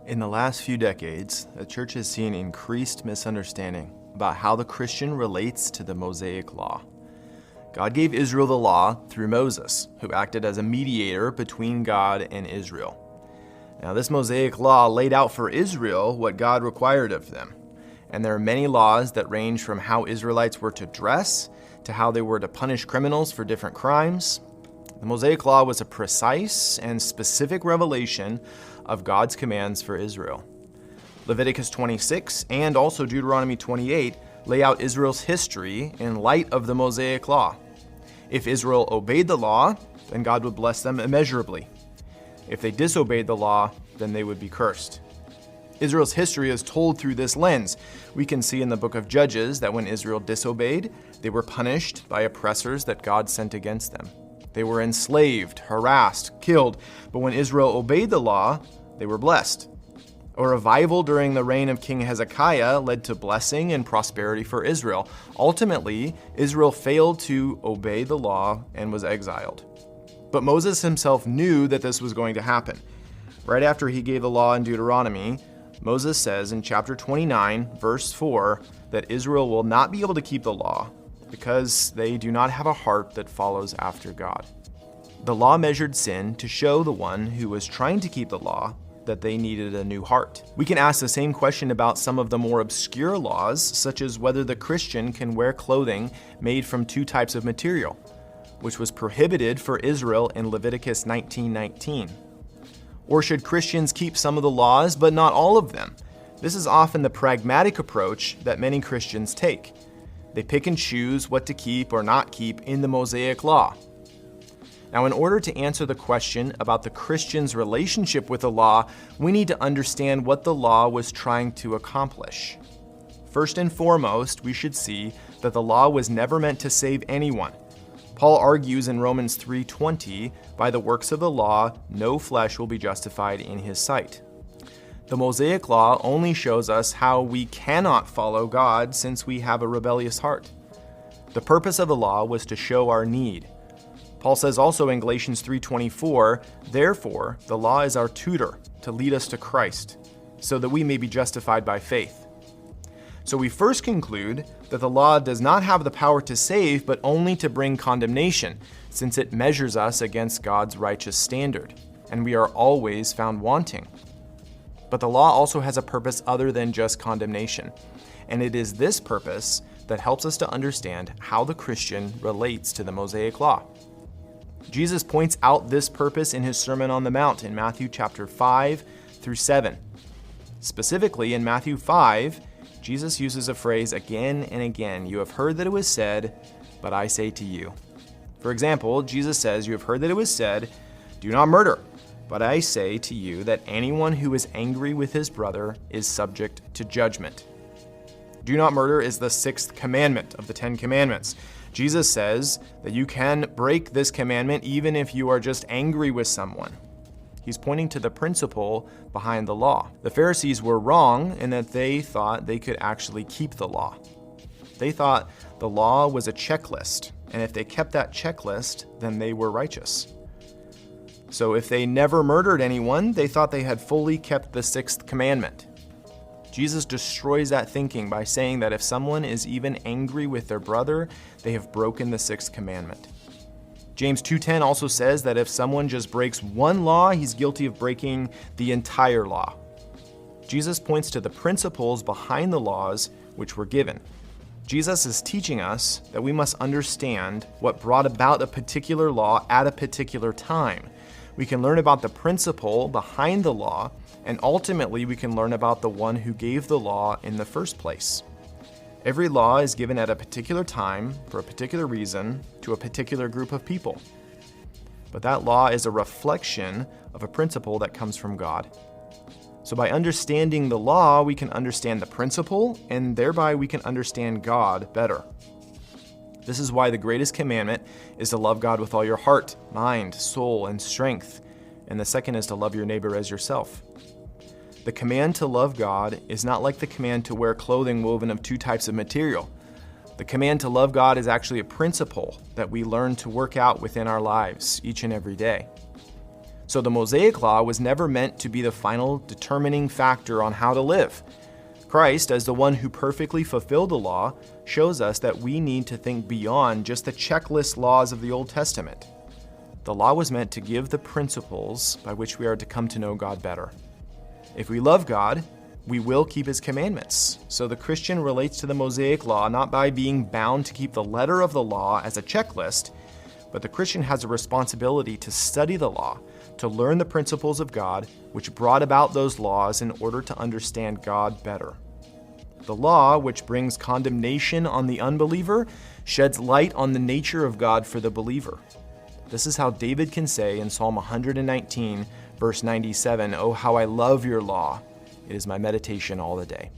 In the last few decades, the church has seen increased misunderstanding about how the Christian relates to the Mosaic Law. God gave Israel the law through Moses, who acted as a mediator between God and Israel. Now, this Mosaic Law laid out for Israel what God required of them. And there are many laws that range from how Israelites were to dress to how they were to punish criminals for different crimes. The Mosaic Law was a precise and specific revelation of God's commands for Israel. Leviticus 26 and also Deuteronomy 28 lay out Israel's history in light of the Mosaic Law. If Israel obeyed the law, then God would bless them immeasurably. If they disobeyed the law, then they would be cursed. Israel's history is told through this lens. We can see in the book of Judges that when Israel disobeyed, they were punished by oppressors that God sent against them. They were enslaved, harassed, killed, but when Israel obeyed the law, they were blessed. A revival during the reign of King Hezekiah led to blessing and prosperity for Israel. Ultimately, Israel failed to obey the law and was exiled. But Moses himself knew that this was going to happen. Right after he gave the law in Deuteronomy, Moses says in chapter 29, verse 4, that Israel will not be able to keep the law because they do not have a heart that follows after God. The law measured sin to show the one who was trying to keep the law that they needed a new heart. We can ask the same question about some of the more obscure laws, such as whether the Christian can wear clothing made from two types of material, which was prohibited for Israel in Leviticus 19:19. Or should Christians keep some of the laws, but not all of them? This is often the pragmatic approach that many Christians take. They pick and choose what to keep or not keep in the Mosaic Law. Now, in order to answer the question about the Christian's relationship with the law, we need to understand what the law was trying to accomplish. First and foremost, we should see that the law was never meant to save anyone. Paul argues in Romans 3:20, by the works of the law, no flesh will be justified in his sight. The Mosaic Law only shows us how we cannot follow God since we have a rebellious heart. The purpose of the law was to show our need. Paul says also in Galatians 3:24, therefore, the law is our tutor to lead us to Christ, so that we may be justified by faith. So we first conclude that the law does not have the power to save, but only to bring condemnation, since it measures us against God's righteous standard, and we are always found wanting. But the law also has a purpose other than just condemnation, and it is this purpose that helps us to understand how the Christian relates to the Mosaic Law. Jesus points out this purpose in his Sermon on the Mount in Matthew chapter 5 through 7. Specifically, in Matthew 5, Jesus uses a phrase again and again. You have heard that it was said, but I say to you. For example, Jesus says, you have heard that it was said, do not murder. But I say to you that anyone who is angry with his brother is subject to judgment. Do not murder is the 6th commandment of the 10 commandments. Jesus says that you can break this commandment even if you are just angry with someone. He's pointing to the principle behind the law. The Pharisees were wrong in that they thought they could actually keep the law. They thought the law was a checklist, and if they kept that checklist, then they were righteous. So if they never murdered anyone, they thought they had fully kept the 6th commandment. Jesus destroys that thinking by saying that if someone is even angry with their brother, they have broken the 6th commandment. James 2:10 also says that if someone just breaks one law, he's guilty of breaking the entire law. Jesus points to the principles behind the laws which were given. Jesus is teaching us that we must understand what brought about a particular law at a particular time. We can learn about the principle behind the law, and ultimately we can learn about the one who gave the law in the first place. Every law is given at a particular time, for a particular reason, to a particular group of people. But that law is a reflection of a principle that comes from God. So by understanding the law, we can understand the principle, and thereby we can understand God better. This is why the greatest commandment is to love God with all your heart, mind, soul, and strength. And the second is to love your neighbor as yourself. The command to love God is not like the command to wear clothing woven of two types of material. The command to love God is actually a principle that we learn to work out within our lives each and every day. So the Mosaic Law was never meant to be the final determining factor on how to live. Christ, as the one who perfectly fulfilled the law, shows us that we need to think beyond just the checklist laws of the Old Testament. The law was meant to give the principles by which we are to come to know God better. If we love God, we will keep His commandments. So the Christian relates to the Mosaic Law not by being bound to keep the letter of the law as a checklist, but the Christian has a responsibility to study the law, to learn the principles of God, which brought about those laws in order to understand God better. The law, which brings condemnation on the unbeliever, sheds light on the nature of God for the believer. This is how David can say in Psalm 119, verse 97, "Oh, how I love your law. It is my meditation all the day."